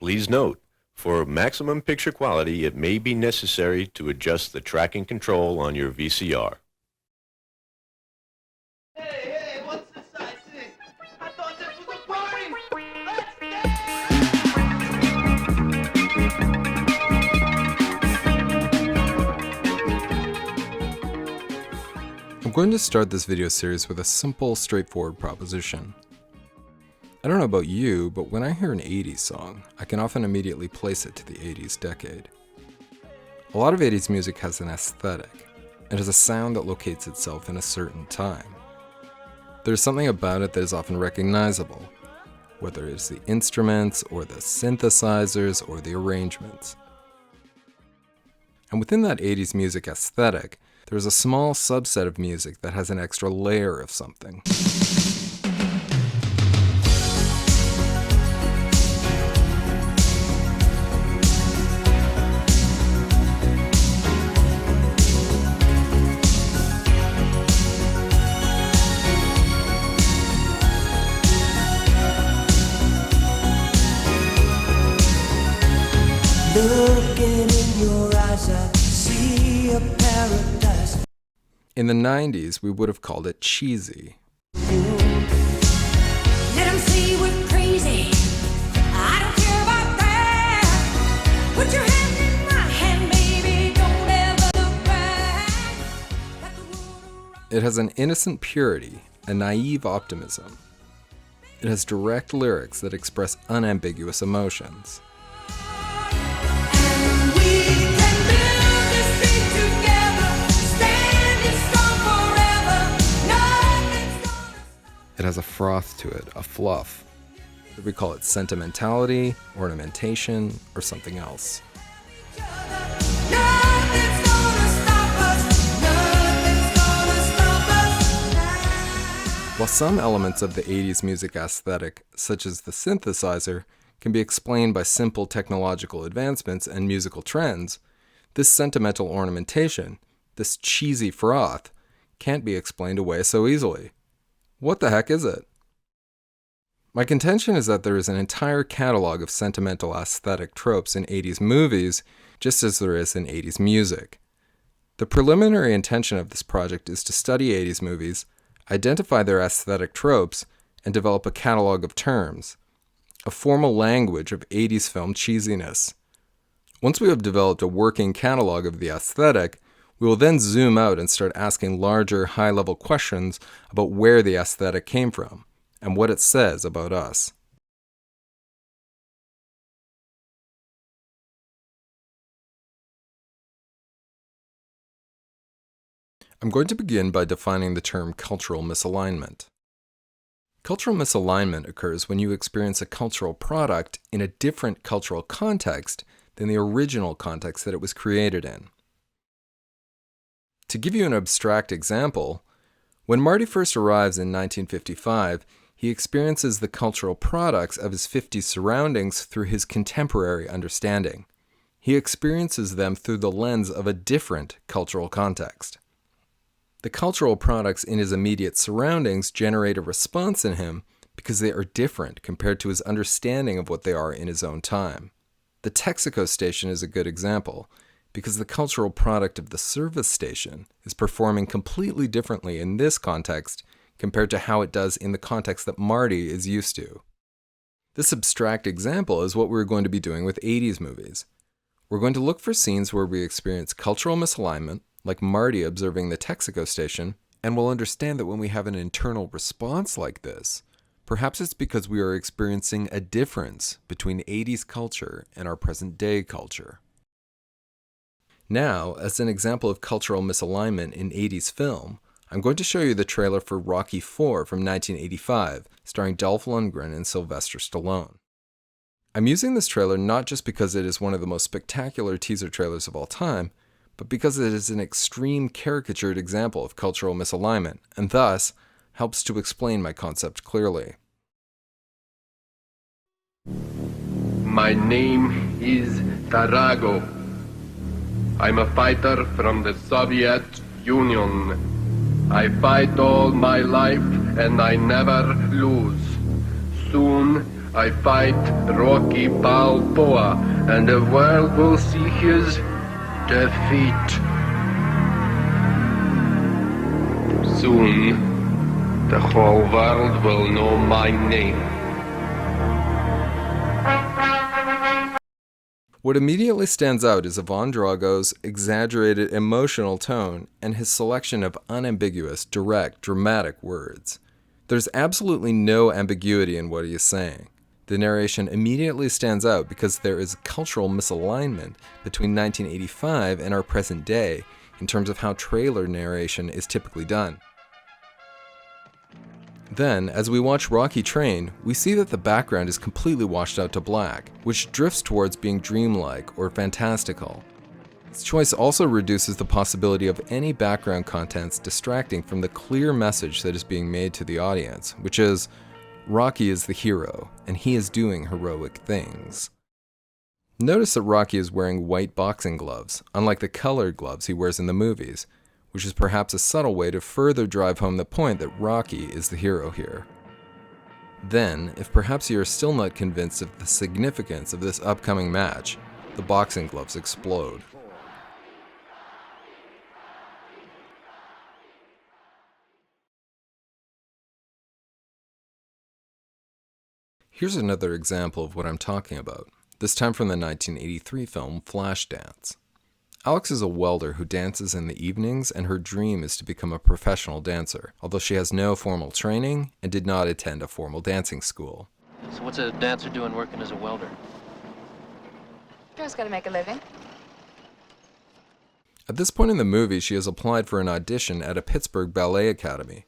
Please note, for maximum picture quality, it may be necessary to adjust the tracking control on your VCR. Hey, what's this I see? I thought this was a party! Let's I'm going to start this video series with a simple, straightforward proposition. I don't know about you, but when I hear an 80s song, I can often immediately place it to the 80s decade. A lot of 80s music has an aesthetic. It has a sound that locates itself in a certain time. There's something about it that is often recognizable, whether it's the instruments or the synthesizers or the arrangements. And within that 80s music aesthetic, there's a small subset of music that has an extra layer of something. Looking in your eyes, I see a paradise. In the 90s, we would have called it cheesy. Let them say we're crazy. I don't care about that. Put your hand in my hand, baby. Don't ever look back. It has an innocent purity, a naive optimism. It has direct lyrics that express unambiguous emotions. It has a froth to it, a fluff. We call it sentimentality, ornamentation, or something else. While some elements of the 80s music aesthetic, such as the synthesizer, can be explained by simple technological advancements and musical trends, this sentimental ornamentation, this cheesy froth, can't be explained away so easily. What the heck is it? My contention is that there is an entire catalog of sentimental aesthetic tropes in 80s movies, just as there is in 80s music. The preliminary intention of this project is to study 80s movies, identify their aesthetic tropes, and develop a catalog of terms, a formal language of 80s film cheesiness. Once we have developed a working catalog of the aesthetic, we will then zoom out and start asking larger, high-level questions about where the aesthetic came from and what it says about us. I'm going to begin by defining the term cultural misalignment. Cultural misalignment occurs when you experience a cultural product in a different cultural context than the original context that it was created in. To give you an abstract example, when Marty first arrives in 1955, he experiences the cultural products of his 50s surroundings through his contemporary understanding. He experiences them through the lens of a different cultural context. The cultural products in his immediate surroundings generate a response in him because they are different compared to his understanding of what they are in his own time. The Texaco station is a good example, because the cultural product of the service station is performing completely differently in this context compared to how it does in the context that Marty is used to. This abstract example is what we're going to be doing with 80s movies. We're going to look for scenes where we experience cultural misalignment, like Marty observing the Texaco station, and we'll understand that when we have an internal response like this, perhaps it's because we are experiencing a difference between 80s culture and our present day culture. Now, as an example of cultural misalignment in 80s film, I'm going to show you the trailer for Rocky IV from 1985, starring Dolph Lundgren and Sylvester Stallone. I'm using this trailer not just because it is one of the most spectacular teaser trailers of all time, but because it is an extreme caricatured example of cultural misalignment, and thus helps to explain my concept clearly. My name is Tarago. I'm a fighter from the Soviet Union. I fight all my life and I never lose. Soon I fight Rocky Balboa, and the world will see his defeat. Soon, the whole world will know my name. What immediately stands out is Ivan Drago's exaggerated emotional tone and his selection of unambiguous, direct, dramatic words. There's absolutely no ambiguity in what he is saying. The narration immediately stands out because there is cultural misalignment between 1985 and our present day in terms of how trailer narration is typically done. Then, as we watch Rocky train, we see that the background is completely washed out to black, which drifts towards being dreamlike or fantastical. This choice also reduces the possibility of any background contents distracting from the clear message that is being made to the audience, which is, Rocky is the hero, and he is doing heroic things. Notice that Rocky is wearing white boxing gloves, unlike the colored gloves he wears in the movies, which is perhaps a subtle way to further drive home the point that Rocky is the hero here. Then, if perhaps you are still not convinced of the significance of this upcoming match, the boxing gloves explode. Here's another example of what I'm talking about, this time from the 1983 film Flashdance. Alex is a welder who dances in the evenings, and her dream is to become a professional dancer, although she has no formal training and did not attend a formal dancing school. So what's a dancer doing working as a welder? Girl's gotta make a living. At this point in the movie, she has applied for an audition at a Pittsburgh Ballet Academy.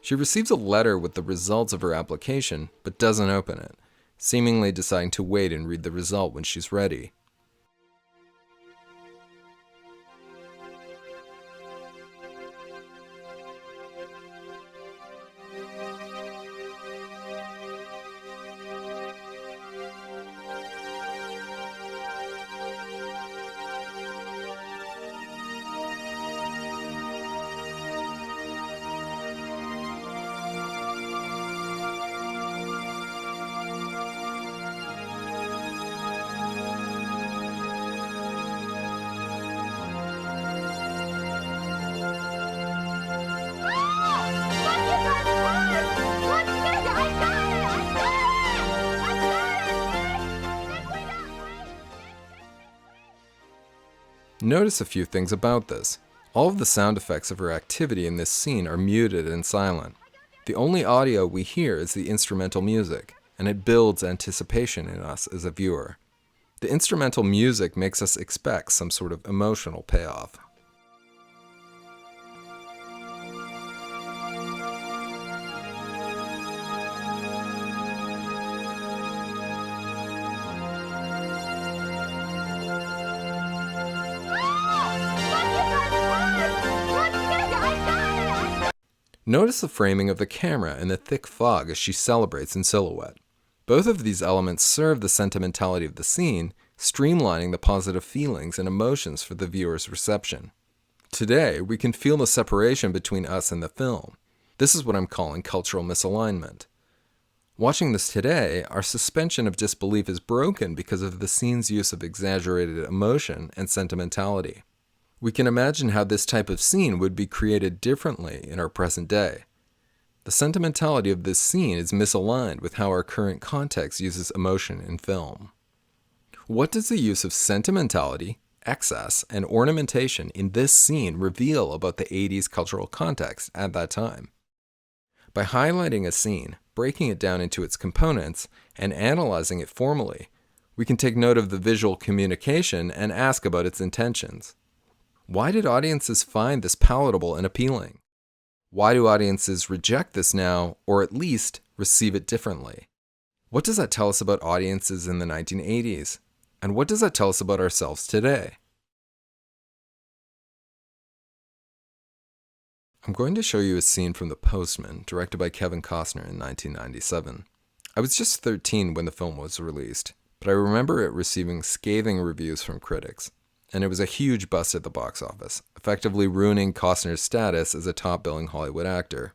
She receives a letter with the results of her application, but doesn't open it, seemingly deciding to wait and read the result when she's ready. Notice a few things about this. All of the sound effects of her activity in this scene are muted and silent. The only audio we hear is the instrumental music, and it builds anticipation in us as a viewer. The instrumental music makes us expect some sort of emotional payoff. Notice the framing of the camera and the thick fog as she celebrates in silhouette. Both of these elements serve the sentimentality of the scene, streamlining the positive feelings and emotions for the viewer's reception. Today, we can feel the separation between us and the film. This is what I'm calling cultural misalignment. Watching this today, our suspension of disbelief is broken because of the scene's use of exaggerated emotion and sentimentality. We can imagine how this type of scene would be created differently in our present day. The sentimentality of this scene is misaligned with how our current context uses emotion in film. What does the use of sentimentality, excess, and ornamentation in this scene reveal about the 80s cultural context at that time? By highlighting a scene, breaking it down into its components, and analyzing it formally, we can take note of the visual communication and ask about its intentions. Why did audiences find this palatable and appealing? Why do audiences reject this now, or at least receive it differently? What does that tell us about audiences in the 1980s? And what does that tell us about ourselves today? I'm going to show you a scene from The Postman, directed by Kevin Costner in 1997. I was just 13 when the film was released, but I remember it receiving scathing reviews from critics. And it was a huge bust at the box office, effectively ruining Costner's status as a top-billing Hollywood actor.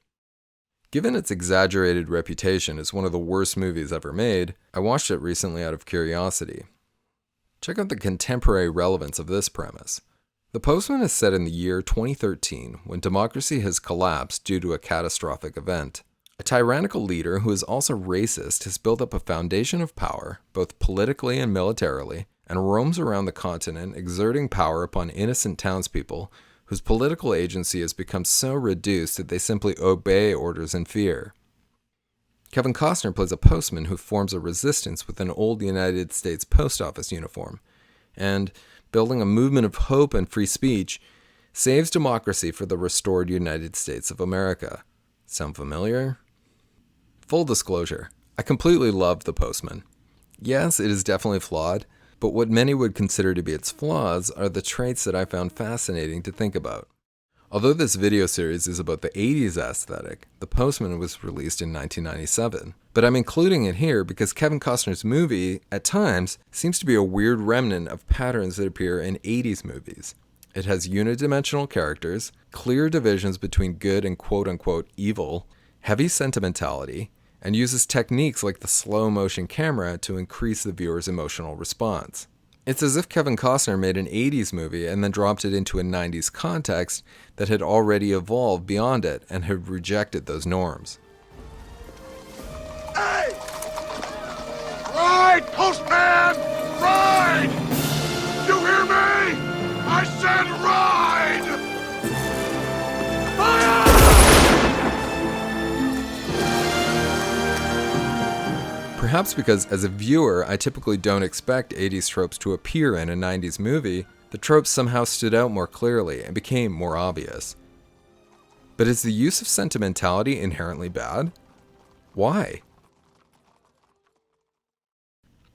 Given its exaggerated reputation as one of the worst movies ever made, I watched it recently out of curiosity. Check out the contemporary relevance of this premise. The Postman is set in the year 2013, when democracy has collapsed due to a catastrophic event. A tyrannical leader who is also racist has built up a foundation of power, both politically and militarily, and roams around the continent exerting power upon innocent townspeople whose political agency has become so reduced that they simply obey orders in fear. Kevin Costner plays a postman who forms a resistance with an old United States post office uniform, and, building a movement of hope and free speech, saves democracy for the restored United States of America. Sound familiar? Full disclosure, I completely loved The Postman. Yes, it is definitely flawed, but what many would consider to be its flaws are the traits that I found fascinating to think about. Although this video series is about the 80s aesthetic, The Postman was released in 1997. But I'm including it here because Kevin Costner's movie, at times, seems to be a weird remnant of patterns that appear in 80s movies. It has unidimensional characters, clear divisions between good and quote-unquote evil, heavy sentimentality, and uses techniques like the slow motion camera to increase the viewer's emotional response. It's as if Kevin Costner made an 80s movie and then dropped it into a 90s context that had already evolved beyond it and had rejected those norms. Hey! Ride, postman! Ride! You hear me? I said ride! Fire! Perhaps because as a viewer, I typically don't expect 80s tropes to appear in a 90s movie, the tropes somehow stood out more clearly and became more obvious. But is the use of sentimentality inherently bad? Why?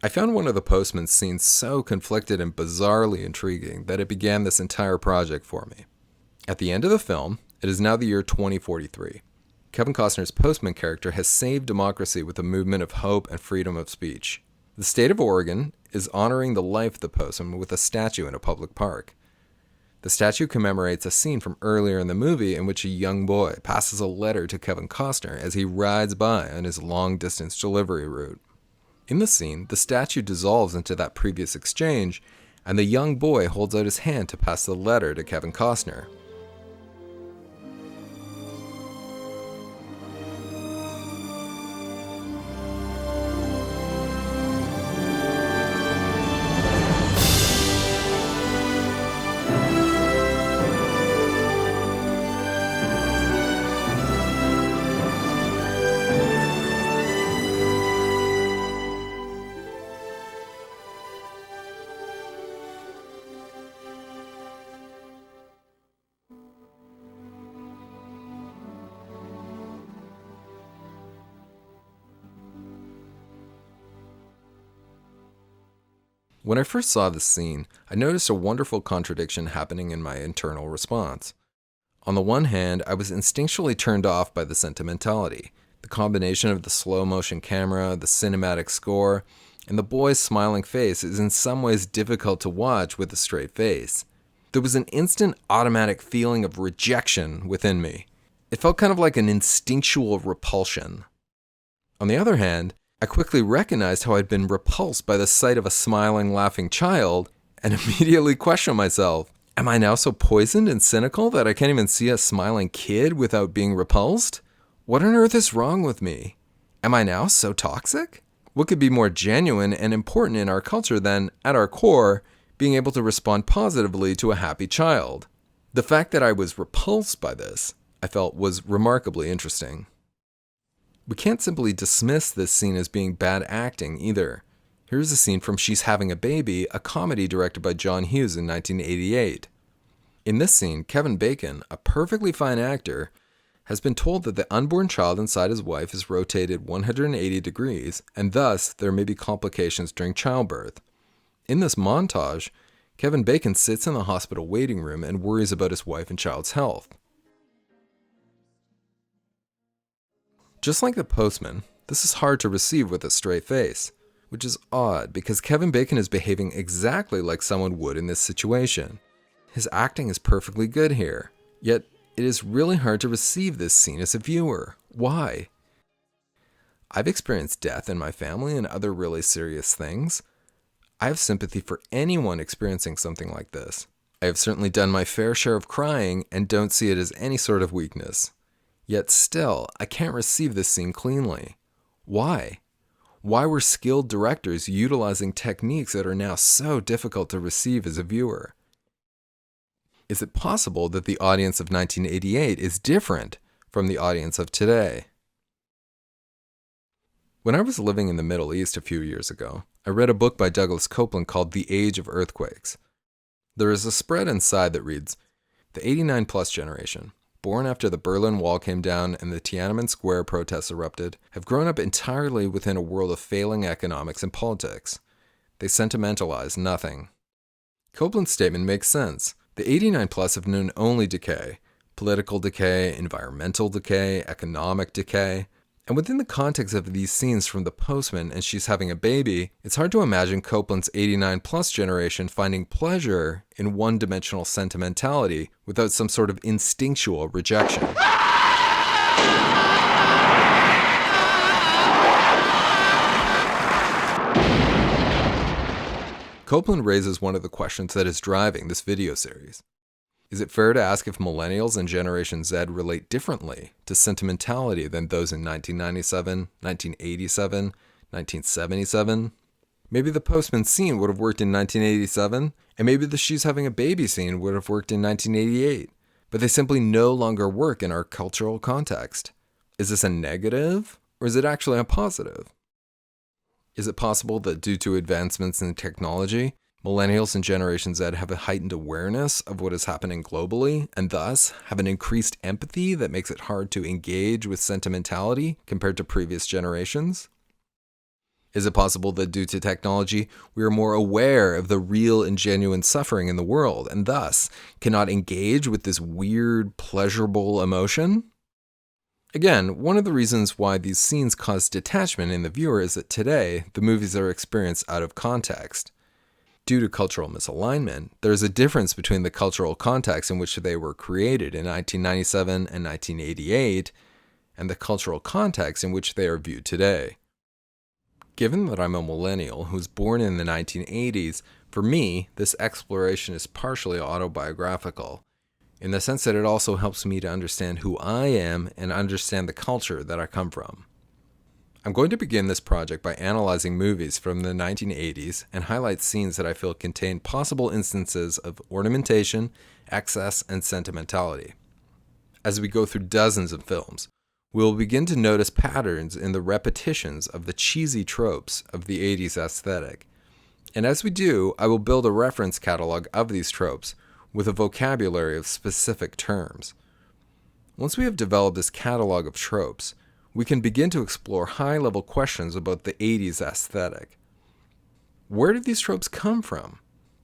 I found one of the Postman's scenes so conflicted and bizarrely intriguing that it began this entire project for me. At the end of the film, it is now the year 2043. Kevin Costner's Postman character has saved democracy with a movement of hope and freedom of speech. The state of Oregon is honoring the life of the Postman with a statue in a public park. The statue commemorates a scene from earlier in the movie in which a young boy passes a letter to Kevin Costner as he rides by on his long-distance delivery route. In the scene, the statue dissolves into that previous exchange, and the young boy holds out his hand to pass the letter to Kevin Costner. When I first saw this scene, I noticed a wonderful contradiction happening in my internal response. On the one hand, I was instinctually turned off by the sentimentality, the combination of the slow motion camera, the cinematic score, and the boy's smiling face is in some ways difficult to watch with a straight face. There was an instant automatic feeling of rejection within me. It felt kind of like an instinctual repulsion. On the other hand, I quickly recognized how I'd been repulsed by the sight of a smiling, laughing child, and immediately questioned myself, am I now so poisoned and cynical that I can't even see a smiling kid without being repulsed? What on earth is wrong with me? Am I now so toxic? What could be more genuine and important in our culture than, at our core, being able to respond positively to a happy child? The fact that I was repulsed by this, I felt, was remarkably interesting. We can't simply dismiss this scene as being bad acting either. Here's a scene from She's Having a Baby, a comedy directed by John Hughes in 1988. In this scene, Kevin Bacon, a perfectly fine actor, has been told that the unborn child inside his wife is rotated 180 degrees, and thus there may be complications during childbirth. In this montage, Kevin Bacon sits in the hospital waiting room and worries about his wife and child's health. Just like The Postman, this is hard to receive with a straight face, which is odd because Kevin Bacon is behaving exactly like someone would in this situation. His acting is perfectly good here, yet it is really hard to receive this scene as a viewer. Why? I've experienced death in my family and other really serious things. I have sympathy for anyone experiencing something like this. I have certainly done my fair share of crying and don't see it as any sort of weakness. Yet still, I can't receive this scene cleanly. Why? Why were skilled directors utilizing techniques that are now so difficult to receive as a viewer? Is it possible that the audience of 1988 is different from the audience of today? When I was living in the Middle East a few years ago, I read a book by Douglas Copeland called The Age of Earthquakes. There is a spread inside that reads, "The 89-plus generation, born after the Berlin Wall came down and the Tiananmen Square protests erupted, have grown up entirely within a world of failing economics and politics. They sentimentalize nothing." Copeland's statement makes sense. The 89-plus have known only decay, political decay, environmental decay, economic decay. And within the context of these scenes from The Postman and She's Having a Baby, it's hard to imagine Copeland's 89-plus generation finding pleasure in one-dimensional sentimentality without some sort of instinctual rejection. Copeland raises one of the questions that is driving this video series. Is it fair to ask if millennials and Generation Z relate differently to sentimentality than those in 1997, 1987, 1977? Maybe the Postman scene would have worked in 1987, and maybe the She's Having a Baby scene would have worked in 1988, but they simply no longer work in our cultural context. Is this a negative, or is it actually a positive? Is it possible that due to advancements in technology, millennials and Generation Z have a heightened awareness of what is happening globally, and thus have an increased empathy that makes it hard to engage with sentimentality compared to previous generations? Is it possible that due to technology, we are more aware of the real and genuine suffering in the world, and thus cannot engage with this weird, pleasurable emotion? Again, one of the reasons why these scenes cause detachment in the viewer is that today, the movies are experienced out of context. Due to cultural misalignment, there is a difference between the cultural context in which they were created in 1997 and 1988 and the cultural context in which they are viewed today. Given that I'm a millennial who was born in the 1980s, for me, this exploration is partially autobiographical, in the sense that it also helps me to understand who I am and understand the culture that I come from. I'm going to begin this project by analyzing movies from the 1980s and highlight scenes that I feel contain possible instances of ornamentation, excess, and sentimentality. As we go through dozens of films, we will begin to notice patterns in the repetitions of the cheesy tropes of the 80s aesthetic. And as we do, I will build a reference catalog of these tropes with a vocabulary of specific terms. Once we have developed this catalog of tropes, we can begin to explore high-level questions about the 80s aesthetic. Where did these tropes come from?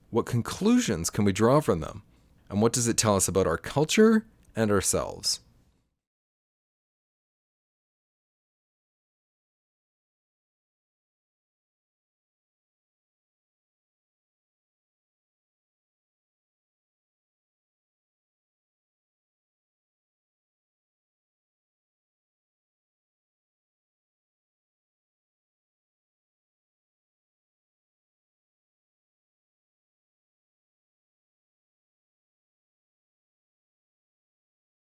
What conclusions can we draw from them? And what does it tell us about our culture and ourselves?